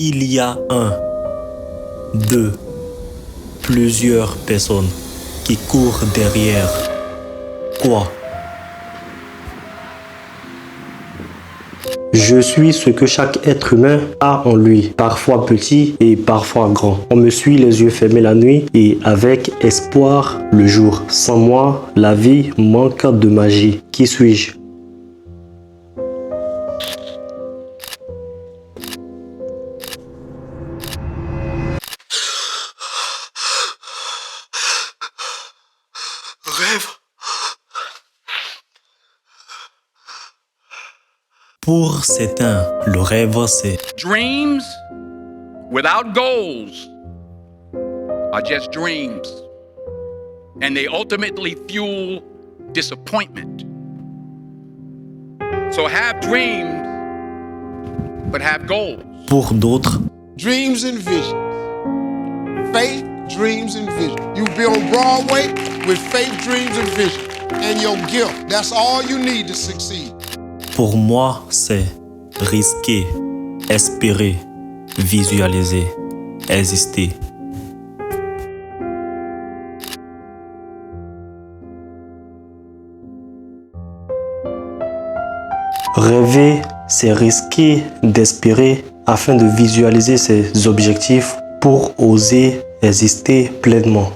Il y a un, deux, plusieurs personnes qui courent derrière. Quoi? Je suis ce que chaque être humain a en lui, parfois petit et parfois grand. On me suit les yeux fermés la nuit et avec espoir le jour. Sans moi, la vie manque de magie. Qui suis-je? Rêve. Pour certains, le rêve c'est Dreams without goals are just dreams, and they ultimately fuel disappointment. So have dreams, but have goals. pour d'autres. Dreams and visions. Faith, dreams, and vision. You'll be on Broadway with faith, dreams, and vision. And your gift. That's all you need to succeed. Pour moi, c'est risquer, espérer, visualiser, exister. Rêver, c'est risquer d'espérer afin de visualiser ses objectifs pour oser exister pleinement.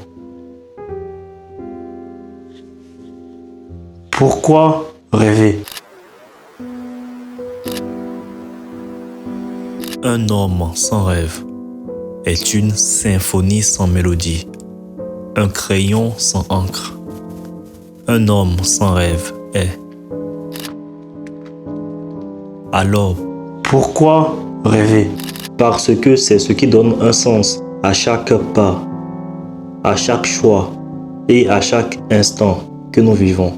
Pourquoi rêver? Un homme sans rêve est une symphonie sans mélodie, un crayon sans encre. Un homme sans rêve est. Alors, pourquoi rêver? Parce que c'est ce qui donne un sens à chaque pas, à chaque choix et à chaque instant que nous vivons.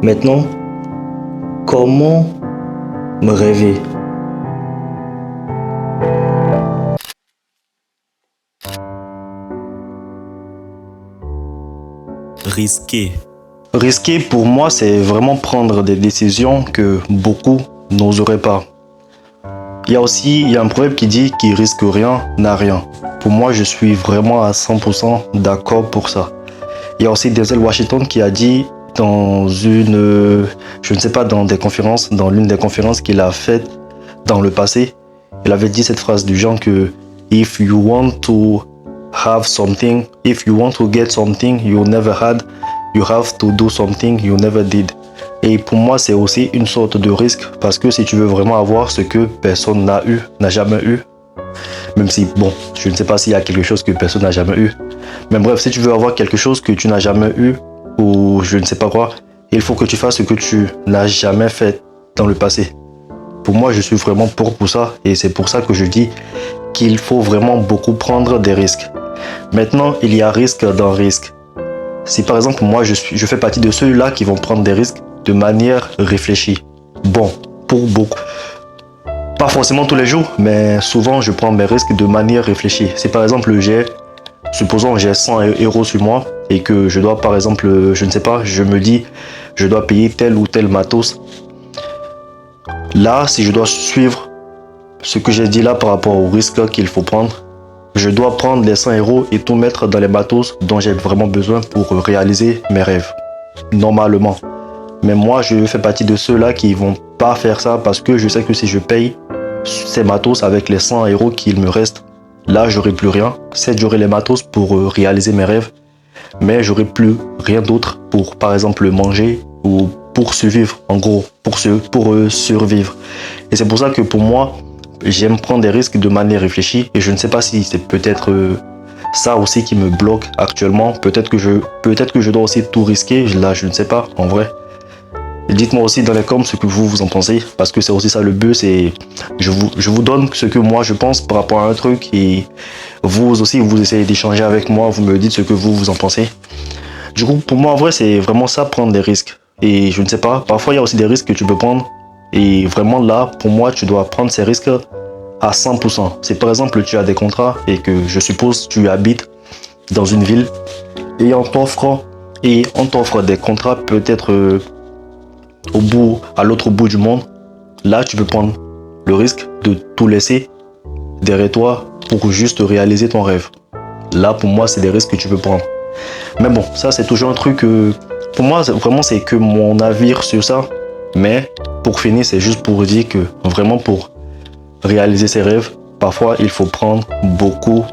Maintenant, comment me rêver? Risquer. Risquer pour moi, c'est vraiment prendre des décisions que beaucoup n'oseraient pas. Il y a un proverbe qui dit qui risque rien n'a rien. Pour moi, je suis vraiment à 100% d'accord pour ça. Il y a aussi Denzel Washington qui a dit dans une, je ne sais pas, dans l'une des conférences qu'il a faites dans le passé, il avait dit cette phrase du genre que if you want to have something, if you want to get something you never had, you have to do something you never did. Et pour moi, c'est aussi une sorte de risque parce que si tu veux vraiment avoir ce que personne n'a jamais eu, même si, bon, je ne sais pas s'il y a quelque chose que personne n'a jamais eu, mais bref, si tu veux avoir quelque chose que tu n'as jamais eu ou je ne sais pas quoi, il faut que tu fasses ce que tu n'as jamais fait dans le passé. Pour moi, je suis vraiment pour ça et c'est pour ça que je dis qu'il faut vraiment beaucoup prendre des risques. Maintenant, il y a risque dans risque. Si par exemple, moi, je fais partie de ceux-là qui vont prendre des risques de manière réfléchie. Bon, pour beaucoup. Pas forcément tous les jours, mais souvent, je prends mes risques de manière réfléchie. Si par exemple, supposons j'ai 100 € sur moi et que je dois, par exemple, je ne sais pas, je me dis, je dois payer tel ou tel matos. Là, si je dois suivre ce que j'ai dit là par rapport au risque qu'il faut prendre, je dois prendre les 100 € et tout mettre dans les matos dont j'ai vraiment besoin pour réaliser mes rêves. Normalement. Mais moi, je fais partie de ceux-là qui vont pas faire ça parce que je sais que si je paye ces matos avec les 100 € qu'il me reste, là, j'aurai plus rien. Certes, j'aurai les matos pour réaliser mes rêves, mais j'aurai plus rien d'autre pour, par exemple, manger ou pour survivre, en gros, pour survivre. Et c'est pour ça que pour moi, j'aime prendre des risques de manière réfléchie et je ne sais pas si c'est peut-être ça aussi qui me bloque actuellement. Peut-être que je dois aussi tout risquer. Là, je ne sais pas, en vrai. Et dites-moi aussi dans les commentaires ce que vous en pensez, parce que c'est aussi ça le but, c'est je vous donne ce que moi je pense par rapport à un truc et vous aussi vous essayez d'échanger avec moi, vous me dites ce que vous en pensez. Du coup, pour moi en vrai, c'est vraiment ça, prendre des risques. Et je ne sais pas, parfois il y a aussi des risques que tu peux prendre et vraiment là, pour moi, tu dois prendre ces risques à 100%. Si par exemple tu as des contrats et que je suppose tu habites dans une ville et on t'offre des contrats peut-être à l'autre bout du monde, là tu peux prendre le risque de tout laisser derrière toi pour juste réaliser ton rêve. Là, pour moi, c'est des risques que tu peux prendre. Mais bon, ça, c'est toujours un truc pour moi, vraiment, c'est que mon avis sur ça. Mais pour finir, c'est juste pour dire que vraiment, pour réaliser ses rêves, parfois, il faut prendre beaucoup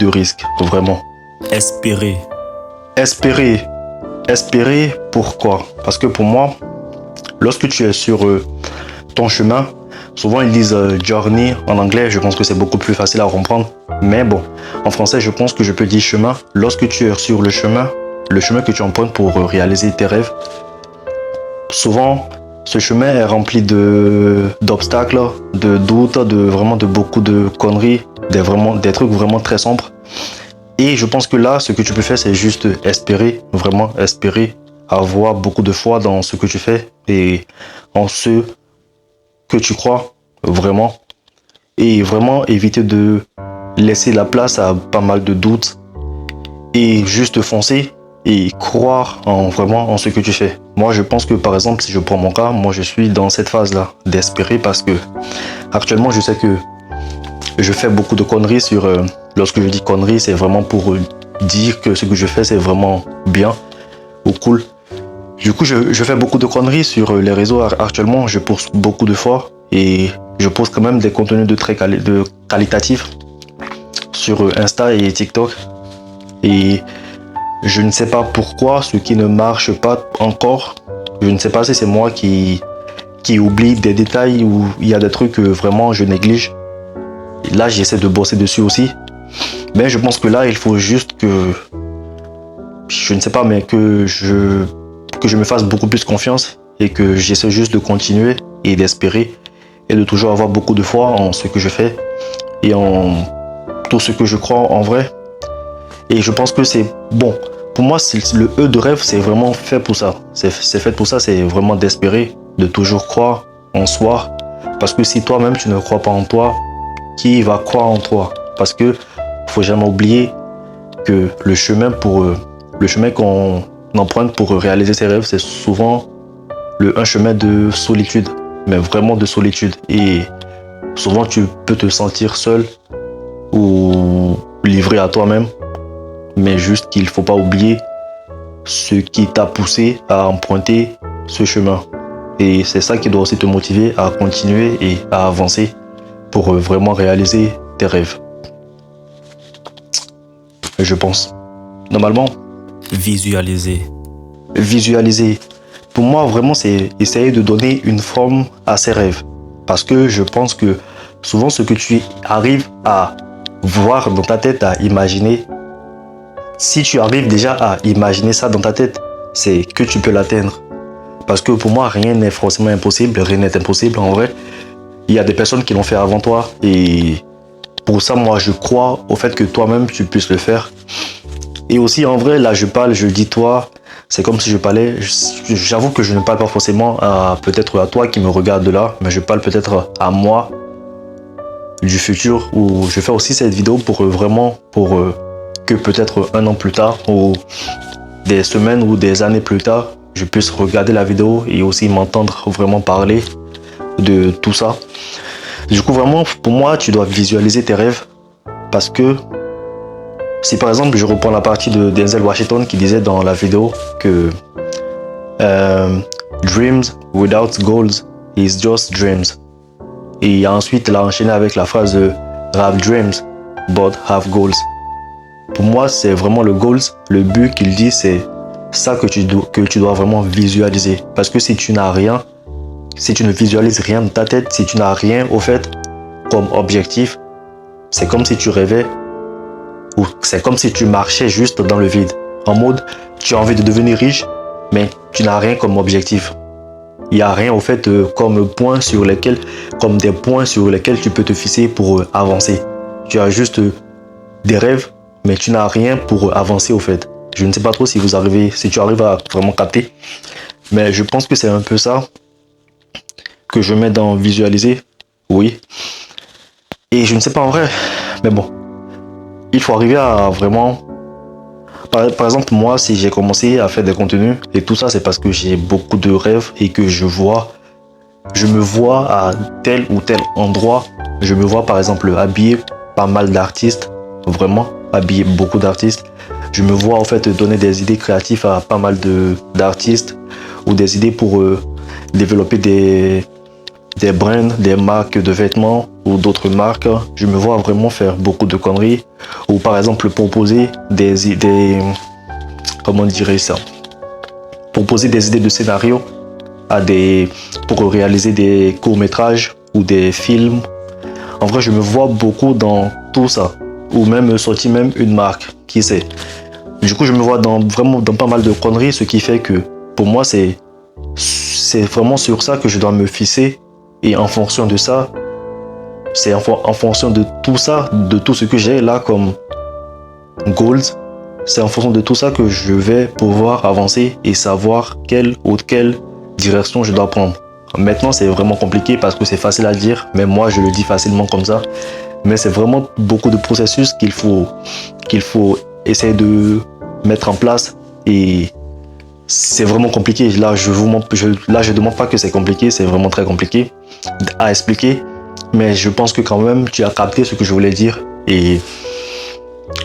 de risques. Vraiment. Espérer. Espérer, pourquoi? Parce que pour moi, lorsque tu es sur ton chemin, souvent ils disent journey en anglais, je pense que c'est beaucoup plus facile à comprendre. Mais bon, en français, je pense que je peux dire chemin. Lorsque tu es sur le chemin que tu empruntes pour réaliser tes rêves, souvent, ce chemin est rempli d'obstacles, de doutes, de beaucoup de conneries, des trucs vraiment très sombres. Et je pense que là, ce que tu peux faire, c'est juste espérer, vraiment espérer, avoir beaucoup de foi dans ce que tu fais et en ce que tu crois vraiment. Et vraiment éviter de laisser la place à pas mal de doutes et juste foncer et croire vraiment en ce que tu fais. Moi, je pense que par exemple, si je prends mon cas, moi je suis dans cette phase-là d'espérer parce que actuellement, je sais que je fais beaucoup de conneries sur... lorsque je dis conneries, c'est vraiment pour dire que ce que je fais, c'est vraiment bien ou cool. Du coup, je fais beaucoup de conneries sur les réseaux actuellement. Je poste beaucoup de fois et je poste quand même des contenus de qualitatifs sur Insta et TikTok. Et je ne sais pas pourquoi ce qui ne marche pas encore. Je ne sais pas si c'est moi qui oublie des détails ou il y a des trucs que vraiment je néglige. Et là, j'essaie de bosser dessus aussi. Mais je pense que là, il faut juste que... Je ne sais pas, mais que je me fasse beaucoup plus confiance et que j'essaie juste de continuer et d'espérer et de toujours avoir beaucoup de foi en ce que je fais et en tout ce que je crois en vrai. Et je pense que c'est bon. Pour moi, le E de rêve, c'est vraiment fait pour ça. C'est fait pour ça, c'est vraiment d'espérer, de toujours croire en soi. Parce que si toi-même, tu ne crois pas en toi, qui va croire en toi? Parce que faut jamais oublier que le chemin qu'on emprunte pour réaliser ses rêves, c'est souvent un chemin de solitude, mais vraiment de solitude. Et souvent, tu peux te sentir seul ou livré à toi-même, mais juste qu'il ne faut pas oublier ce qui t'a poussé à emprunter ce chemin. Et c'est ça qui doit aussi te motiver à continuer et à avancer pour vraiment réaliser tes rêves. Je pense. Normalement, Visualiser. Pour moi, vraiment, c'est essayer de donner une forme à ses rêves. Parce que je pense que souvent, ce que tu arrives à voir dans ta tête, à imaginer, si tu arrives déjà à imaginer ça dans ta tête, c'est que tu peux l'atteindre. Parce que pour moi, rien n'est forcément impossible, rien n'est impossible. En vrai, il y a des personnes qui l'ont fait avant toi. Et pour ça, moi, je crois au fait que toi-même, tu puisses le faire. Et aussi, en vrai, là, je dis toi, c'est comme si je parlais. J'avoue que je ne parle pas forcément peut-être à toi qui me regarde de là, mais je parle peut-être à moi du futur où je fais aussi cette vidéo pour que peut-être un an plus tard ou des semaines ou des années plus tard, je puisse regarder la vidéo et aussi m'entendre vraiment parler de tout ça. Du coup, vraiment, pour moi, tu dois visualiser tes rêves parce que si par exemple, je reprends la partie de Denzel Washington qui disait dans la vidéo que Dreams without goals is just dreams. Et ensuite, il a enchaîné avec la phrase Have dreams, but have goals. Pour moi, c'est vraiment le goals, le but qu'il dit, c'est ça que tu dois vraiment visualiser. Parce que si tu n'as rien, si tu ne visualises rien dans ta tête, si tu n'as rien au fait comme objectif, c'est comme si tu rêvais ou c'est comme si tu marchais juste dans le vide. En mode, tu as envie de devenir riche, mais tu n'as rien comme objectif. Il n'y a rien au fait comme des points sur lesquels tu peux te fixer pour avancer. Tu as juste des rêves, mais tu n'as rien pour avancer au fait. Je ne sais pas trop si tu arrives à vraiment capter, mais je pense que c'est un peu ça que je mets dans visualiser, oui. Et je ne sais pas en vrai, mais bon, il faut arriver à vraiment... Par exemple, moi, si j'ai commencé à faire des contenus et tout ça, c'est parce que j'ai beaucoup de rêves et que je vois je me vois à tel ou tel endroit. Je me vois par exemple habiller pas mal d'artistes, vraiment habiller beaucoup d'artistes. Je me vois en fait donner des idées créatives à pas mal d'artistes ou des idées pour développer des brands, des marques de vêtements ou d'autres marques. Je me vois vraiment faire beaucoup de conneries ou par exemple proposer des idées, comment dirais ça, proposer des idées de scénario pour réaliser des courts-métrages ou des films. En vrai, je me vois beaucoup dans tout ça. Ou même sortir même une marque, qui sait. Du coup, je me vois vraiment dans pas mal de conneries, ce qui fait que pour moi, c'est vraiment sur ça que je dois me fixer. Et en fonction de ça, c'est en fonction de tout ça, de tout ce que j'ai là comme goals, c'est en fonction de tout ça que je vais pouvoir avancer et savoir quelle direction je dois prendre. Maintenant, c'est vraiment compliqué parce que c'est facile à dire, mais moi, je le dis facilement comme ça. Mais c'est vraiment beaucoup de processus qu'il faut essayer de mettre en place et c'est vraiment compliqué. Là, je demande pas que c'est compliqué, c'est vraiment très compliqué à expliquer. Mais je pense que quand même, tu as capté ce que je voulais dire et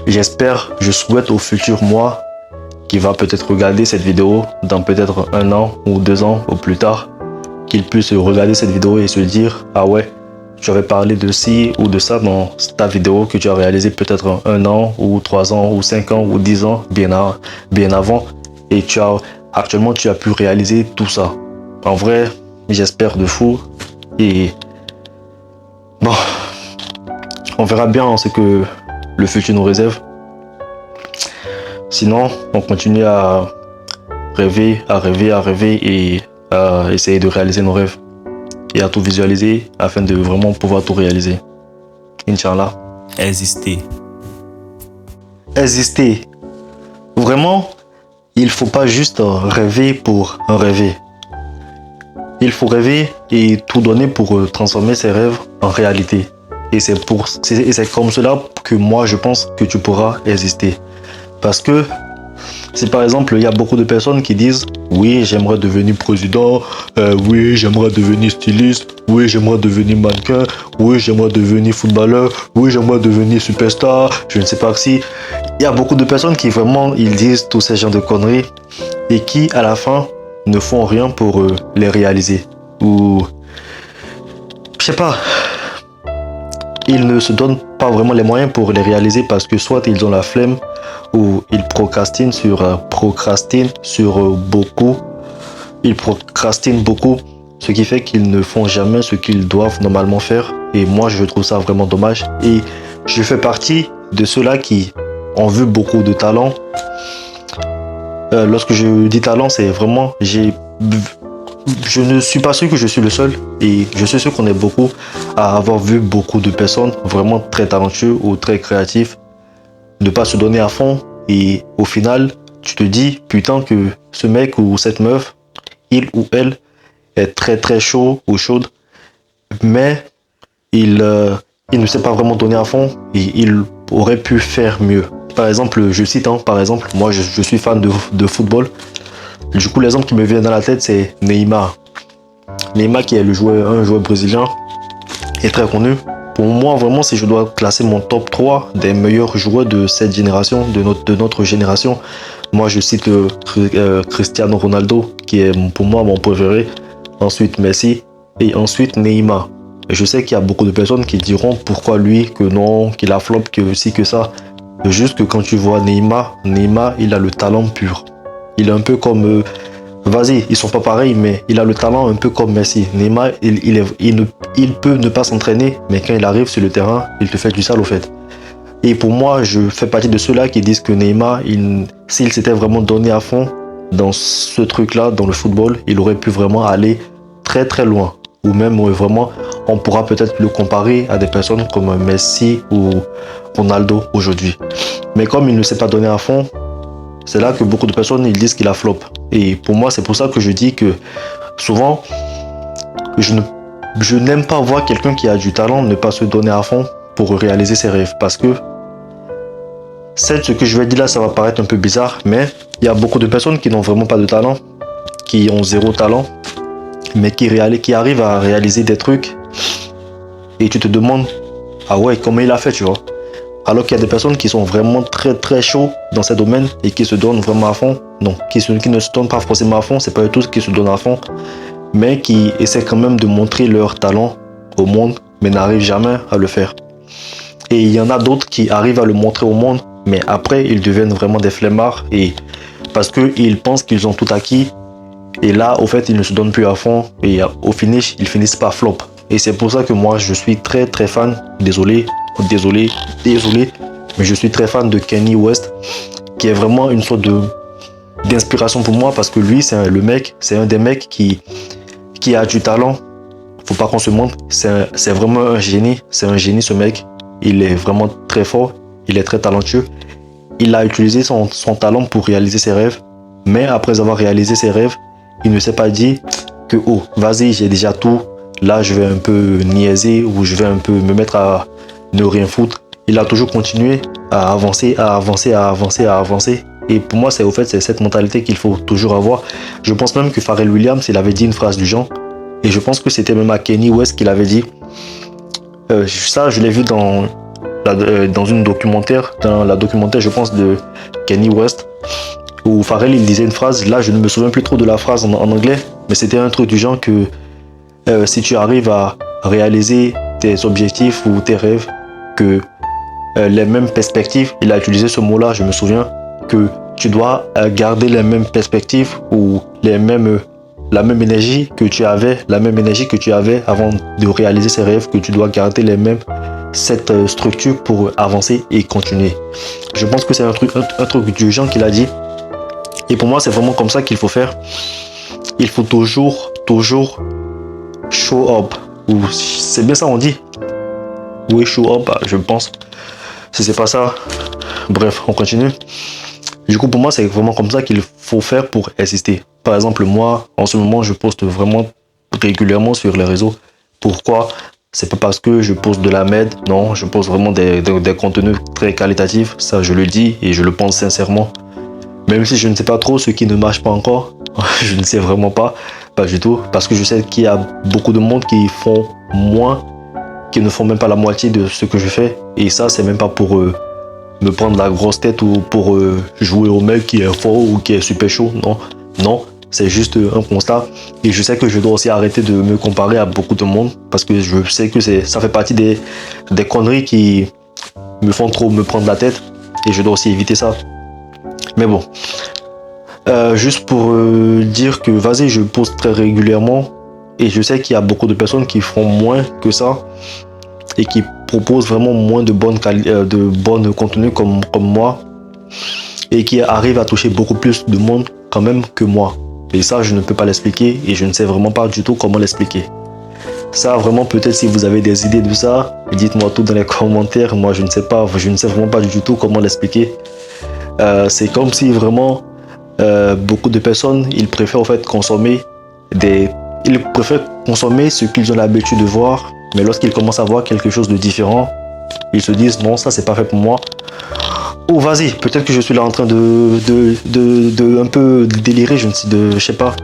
je souhaite au futur moi qui va peut-être regarder cette vidéo dans peut-être 1 an ou 2 ans ou plus tard, qu'il puisse regarder cette vidéo et se dire ah ouais, tu avais parlé de ci ou de ça dans ta vidéo que tu as réalisé peut-être 1 an ou 3 ans ou 5 ans ou 10 ans bien avant et actuellement tu as pu réaliser tout ça. En vrai, j'espère de fou et bon, on verra bien ce que le futur nous réserve. Sinon, on continue à rêver et à essayer de réaliser nos rêves et à tout visualiser afin de vraiment pouvoir tout réaliser. Inch'Allah. Exister. Exister. Vraiment, il faut pas juste rêver pour rêver. Il faut rêver et tout donner pour transformer ses rêves en réalité. Et c'est comme cela que moi je pense que tu pourras exister. Parce que si par exemple il y a beaucoup de personnes qui disent oui j'aimerais devenir président, oui j'aimerais devenir styliste, oui j'aimerais devenir mannequin, oui j'aimerais devenir footballeur, oui j'aimerais devenir superstar, je ne sais pas si. Il y a beaucoup de personnes qui vraiment ils disent tous ces genres de conneries et qui à la fin ne font rien pour les réaliser. Ou je sais pas. Ils ne se donnent pas vraiment les moyens pour les réaliser parce que soit ils ont la flemme ou ils procrastinent sur beaucoup. Ils procrastinent beaucoup, ce qui fait qu'ils ne font jamais ce qu'ils doivent normalement faire. Et moi, je trouve ça vraiment dommage. Et je fais partie de ceux-là qui ont vu beaucoup de talent. Lorsque je dis talent, c'est vraiment... Je ne suis pas sûr que je suis le seul et je suis sûr qu'on est beaucoup à avoir vu beaucoup de personnes vraiment très talentueuses ou très créatives ne pas se donner à fond et au final tu te dis putain que ce mec ou cette meuf, il ou elle est très très chaud ou chaude mais il ne s'est pas vraiment donné à fond et il aurait pu faire mieux. Par exemple, je cite par exemple, moi je suis fan de football. Du coup, l'exemple qui me vient dans la tête, c'est Neymar. Neymar qui est un joueur brésilien, est très connu. Pour moi, vraiment, si je dois classer mon top 3 des meilleurs joueurs de cette génération, de notre génération, moi je cite Cristiano Ronaldo, qui est pour moi mon préféré. Ensuite Messi et ensuite Neymar. Et je sais qu'il y a beaucoup de personnes qui diront pourquoi lui, que non, qu'il a flop, que ci, que ça. Juste que quand tu vois Neymar, il a le talent pur. Il est un peu comme... vas-y, ils sont pas pareils, mais il a le talent un peu comme Messi. Neymar, il peut ne pas s'entraîner, mais quand il arrive sur le terrain, il te fait du sale au fait. Et pour moi, je fais partie de ceux-là qui disent que Neymar, s'il s'était vraiment donné à fond dans ce truc-là, dans le football, il aurait pu vraiment aller très très loin. Ou même vraiment, on pourra peut-être le comparer à des personnes comme Messi ou Ronaldo aujourd'hui. Mais comme il ne s'est pas donné à fond, c'est là que beaucoup de personnes ils disent qu'il a flop. Et pour moi, c'est pour ça que je dis que souvent, je n'aime pas voir quelqu'un qui a du talent ne pas se donner à fond pour réaliser ses rêves. Parce que ce que je vais dire là, ça va paraître un peu bizarre, mais il y a beaucoup de personnes qui n'ont vraiment pas de talent, qui ont zéro talent. mais qui arrive à réaliser des trucs et tu te demandes, ah ouais, comment il a fait, tu vois. Alors qu'il y a des personnes qui sont vraiment très très chauds dans ces domaines et qui se donnent vraiment à fond. Non, qui ne se donnent pas forcément à fond, c'est pas eux tous qui se donnent à fond, mais qui essaient quand même de montrer leur talent au monde, mais n'arrivent jamais à le faire. Et il y en a d'autres qui arrivent à le montrer au monde, mais après ils deviennent vraiment des flemmards et parce qu'ils pensent qu'ils ont tout acquis. Et là, au fait, ils ne se donnent plus à fond et au finish, ils finissent par flop. Et c'est pour ça que moi, je suis très très fan, désolé, mais je suis très fan de Kanye West, qui est vraiment une sorte d'inspiration pour moi parce que lui, c'est un des mecs qui a du talent. Faut pas qu'on se montre, c'est vraiment un génie, c'est un génie ce mec. Il est vraiment très fort, il est très talentueux. Il a utilisé son talent pour réaliser ses rêves, mais après avoir réalisé ses rêves, il ne s'est pas dit que oh, vas-y, j'ai déjà tout, là je vais un peu niaiser ou je vais un peu me mettre à ne rien foutre. Il a toujours continué à avancer. Et pour moi, c'est cette mentalité qu'il faut toujours avoir. Je pense même que Pharrell Williams, il avait dit une phrase du genre, et je pense que c'était même à Kanye West qu'il avait dit. Ça, je l'ai vu dans une documentaire, dans la documentaire, je pense, de Kanye West, où Pharrell il disait une phrase, là je ne me souviens plus trop de la phrase en anglais, mais c'était un truc du genre que si tu arrives à réaliser tes objectifs ou tes rêves, que les mêmes perspectives, il a utilisé ce mot-là, je me souviens, que tu dois garder les mêmes perspectives ou la même énergie que tu avais avant de réaliser ces rêves, que tu dois garder cette structure pour avancer et continuer. Je pense que c'est un truc du genre qu'il a dit. Et pour moi, c'est vraiment comme ça qu'il faut faire. Il faut toujours show up. Ou c'est bien ça on dit. Oui, show up, je pense. Si c'est pas ça, bref, on continue. Du coup, pour moi, c'est vraiment comme ça qu'il faut faire pour exister. Par exemple, moi, en ce moment, je poste vraiment régulièrement sur les réseaux. Pourquoi ? C'est pas parce que je poste de la merde, non, je poste vraiment des contenus très qualitatifs, ça je le dis et je le pense sincèrement. Même si je ne sais pas trop ce qui ne marche pas encore, je ne sais vraiment pas du tout, parce que je sais qu'il y a beaucoup de monde qui font moins, qui ne font même pas la moitié de ce que je fais, et ça c'est même pas pour me prendre la grosse tête ou pour jouer au mec qui est fort ou qui est super chaud, non, c'est juste un constat, et je sais que je dois aussi arrêter de me comparer à beaucoup de monde, parce que je sais que ça fait partie des conneries qui me font trop me prendre la tête, et je dois aussi éviter ça. Mais bon, juste pour dire que vas-y, je poste très régulièrement et je sais qu'il y a beaucoup de personnes qui font moins que ça et qui proposent vraiment moins de bonnes contenus comme moi et qui arrivent à toucher beaucoup plus de monde quand même que moi. Et ça, je ne peux pas l'expliquer et je ne sais vraiment pas du tout comment l'expliquer. Ça, vraiment, peut-être si vous avez des idées de ça, dites-moi tout dans les commentaires. Moi, je ne sais vraiment pas du tout comment l'expliquer. C'est comme si vraiment beaucoup de personnes, ils préfèrent en fait consommer ce qu'ils ont l'habitude de voir, mais lorsqu'ils commencent à voir quelque chose de différent, ils se disent non, ça c'est pas fait pour moi. Ou vas-y, peut-être que je suis là en train de un peu délirer, je sais pas.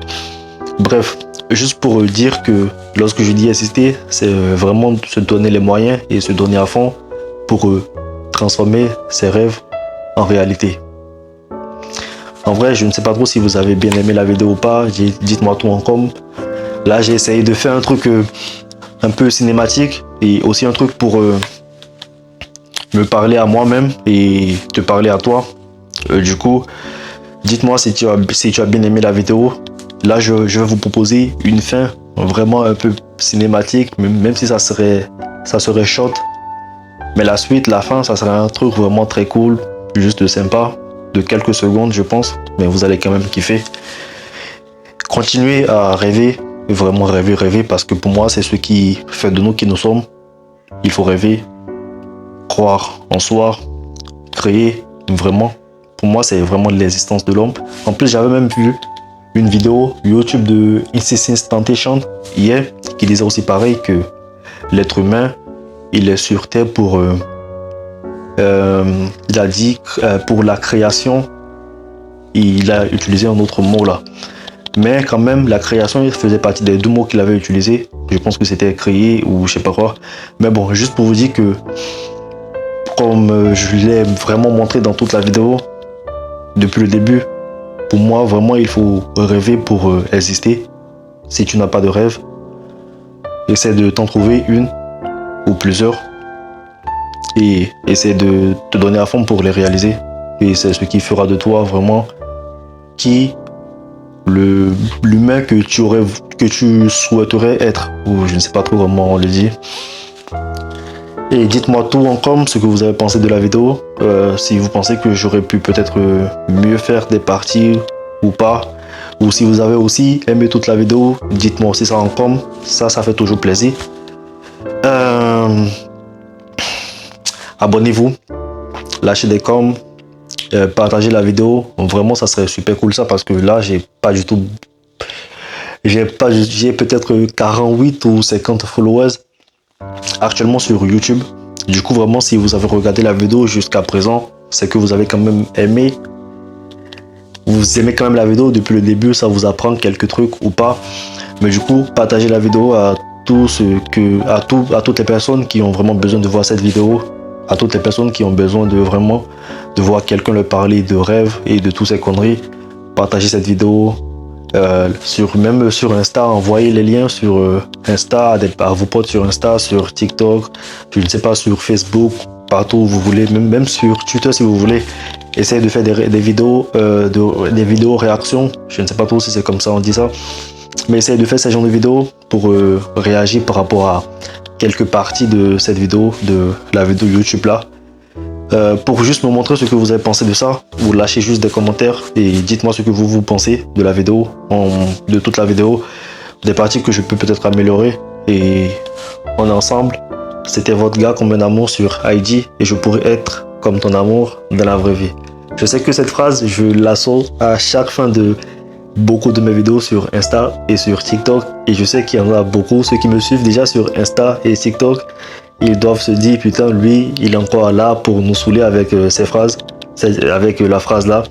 Bref, juste pour dire que lorsque je dis exister, c'est vraiment se donner les moyens et se donner à fond pour transformer ses rêves en réalité. En vrai, je ne sais pas trop si vous avez bien aimé la vidéo ou pas. Dites-moi tout en com. Là, j'ai essayé de faire un truc un peu cinématique et aussi un truc pour me parler à moi-même et te parler à toi. Du coup, dites-moi si tu as bien aimé la vidéo. Là, je vais vous proposer une fin vraiment un peu cinématique, même si ça serait short. Mais la suite, la fin, ça serait un truc vraiment très cool, juste sympa. De quelques secondes je pense, mais vous allez quand même kiffer. Continuez à rêver, vraiment rêver, parce que pour moi c'est ce qui fait de nous qui nous sommes. Il faut rêver, croire en soi, créer, vraiment. Pour moi c'est vraiment l'existence de l'homme. En plus j'avais même vu une vidéo YouTube de Insistence Tentation hier qui disait aussi pareil que l'être humain il est sur terre pour il a dit pour la création, il a utilisé un autre mot là. Mais quand même, la création il faisait partie des 2 mots qu'il avait utilisés. Je pense que c'était créer ou je sais pas quoi. Mais bon, juste pour vous dire que, comme je l'ai vraiment montré dans toute la vidéo, depuis le début, pour moi, vraiment, il faut rêver pour exister. Si tu n'as pas de rêve, essaie de t'en trouver une ou plusieurs et essaie de te donner à fond pour les réaliser. Et c'est ce qui fera de toi vraiment l'humain que tu souhaiterais être, ou je ne sais pas trop comment on le dit. Et dites-moi tout en com ce que vous avez pensé de la vidéo, si vous pensez que j'aurais pu peut-être mieux faire des parties ou pas, ou si vous avez aussi aimé toute la vidéo, dites-moi aussi ça en com, ça fait toujours plaisir. Abonnez-vous, lâchez des coms, partagez la vidéo, vraiment ça serait super cool ça, parce que là j'ai peut-être 48 ou 50 followers actuellement sur YouTube. Du coup, vraiment, si vous avez regardé la vidéo jusqu'à présent, c'est que vous avez quand même aimé. Vous aimez quand même la vidéo depuis le début, ça vous apprend quelques trucs ou pas. Mais du coup, partagez la vidéo à toutes les personnes qui ont vraiment besoin de voir cette vidéo, à toutes les personnes qui ont besoin de vraiment de voir quelqu'un leur parler de rêve et de toutes ces conneries. Partagez cette vidéo. Même sur Insta, envoyez les liens sur Insta à vos potes sur Insta, sur TikTok, je ne sais pas, sur Facebook, partout où vous voulez, même sur Twitter si vous voulez. Essayez de faire des vidéos réactions, je ne sais pas trop si c'est comme ça on dit ça, mais essayez de faire ce genre de vidéos pour réagir par rapport à quelques parties de cette vidéo, de la vidéo YouTube là. Pour juste me montrer ce que vous avez pensé de ça, vous lâchez juste des commentaires et dites-moi ce que vous pensez de la vidéo, de toute la vidéo, des parties que je peux peut-être améliorer. Et on est ensemble. C'était votre gars comme un amour sur IG et je pourrais être comme ton amour dans la vraie vie. Je sais que cette phrase, je la sors à chaque fin de beaucoup de mes vidéos sur Insta et sur TikTok, et je sais qu'il y en a beaucoup, ceux qui me suivent déjà sur Insta et TikTok. Ils doivent se dire, putain, lui, il est encore là pour nous saouler avec ces phrases, avec la phrase là.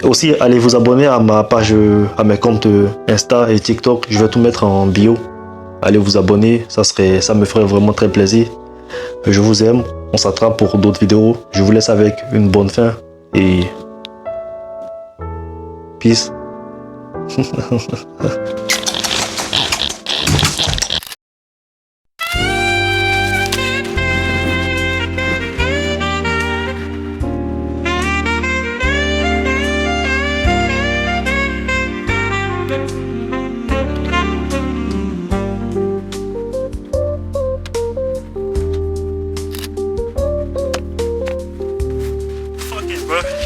Aussi, allez vous abonner à ma page, à mes comptes Insta et TikTok. Je vais tout mettre en bio. Allez vous abonner, ça me ferait vraiment très plaisir. Je vous aime, on s'attrape pour d'autres vidéos. Je vous laisse avec une bonne fin et peace. Fuck it, bro.